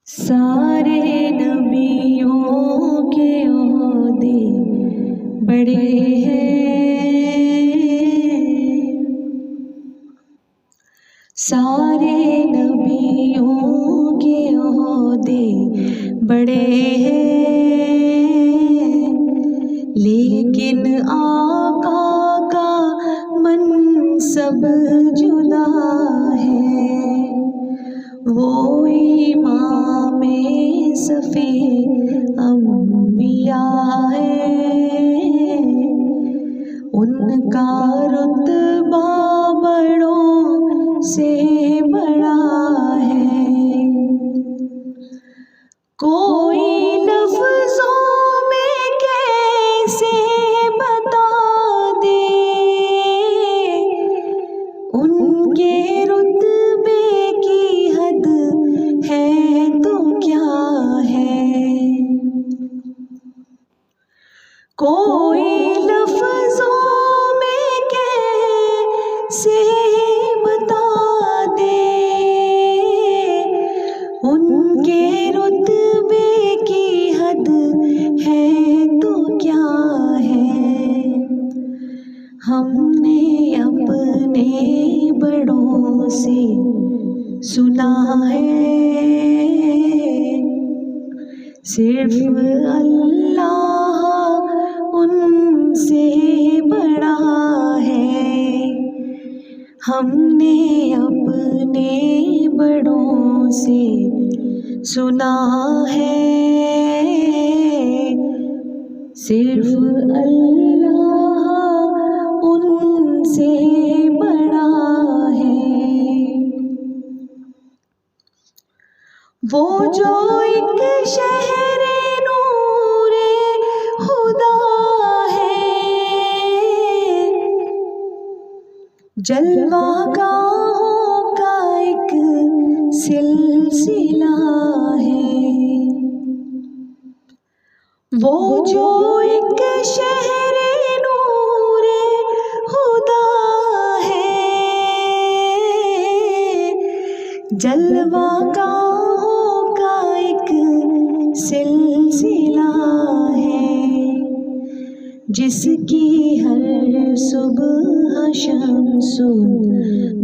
سارے نبیوں کے عہدے بڑے ہیں، سارے نبیوں کے عہدے بڑے ہیں، لیکن آقا کا منصب جدا ہے۔ وہ امام صفی انبیاء ہے، ان کا رتبہ بڑوں سے بڑا ہے۔ کوئی لفظوں میں کیسے بتا دے ان کے رتبے کی حد ہے تو کیا ہے۔ کوئی لفظوں میں کیسے بتا دے ان کے رتبے کی حد ہے تو کیا ہے۔ ہم نے اپنے بڑوں سے سنا ہے، صرف اللہ ان سے بڑا ہے۔ ہم نے اپنے بڑوں سے سنا ہے، صرف اللہ ان سے بڑا ہے۔ وہ جو ایک شہر نور خدا ہے، جلوہ گاہوں کا ایک سلسلہ ہے۔ وہ جو ایک شہر نور خدا ہے، جلوہ گاہوں کا ایک سلسلہ ہے، جس کی ہر صبح شمس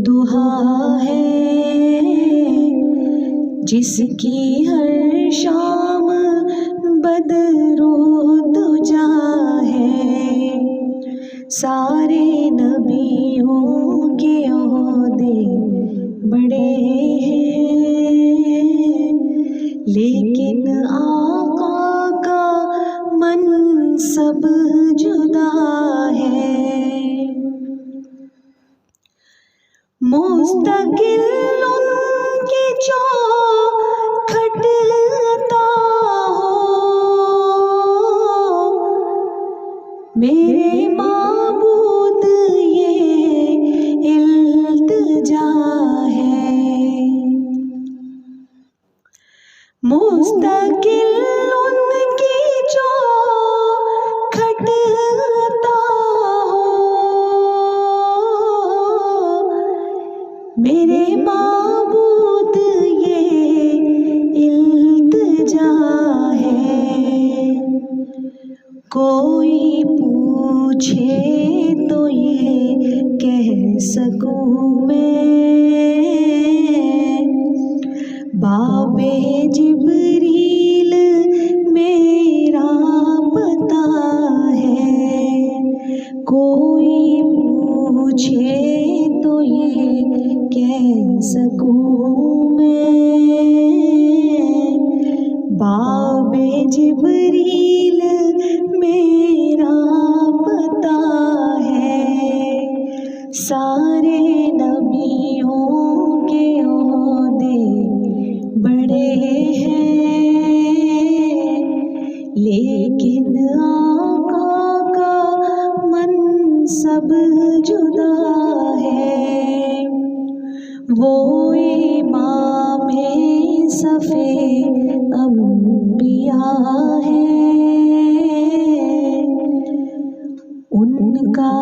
ضحیٰ ہے، جس کی ہر شام بدر و دجیٰ ہے۔ سارے نبیوں کے عہدے بڑے ہیں، لیکن آقا کا منصب جدا ہے۔ مستقل ان کی چوکھٹ عطا ہو، میرے معبود یہ التجا ہے۔ مستقل ان کی چوکھٹ عطا ہو، میرے معبود یہ التجا ہے۔ کوئی پوچھے تو یہ کہہ سکوں میں، باب جبریل میرا پتہ ہے۔ کوئی پوچھے تو یہ کہہ سکوں میں، باب جبریل میرا پتہ ہے۔ سارے نبیوں کے عہدے بڑے ہیں، لیکن آقا کا منصب جدا ہے۔ وہ امام صفی انبیاء ہے، ان کا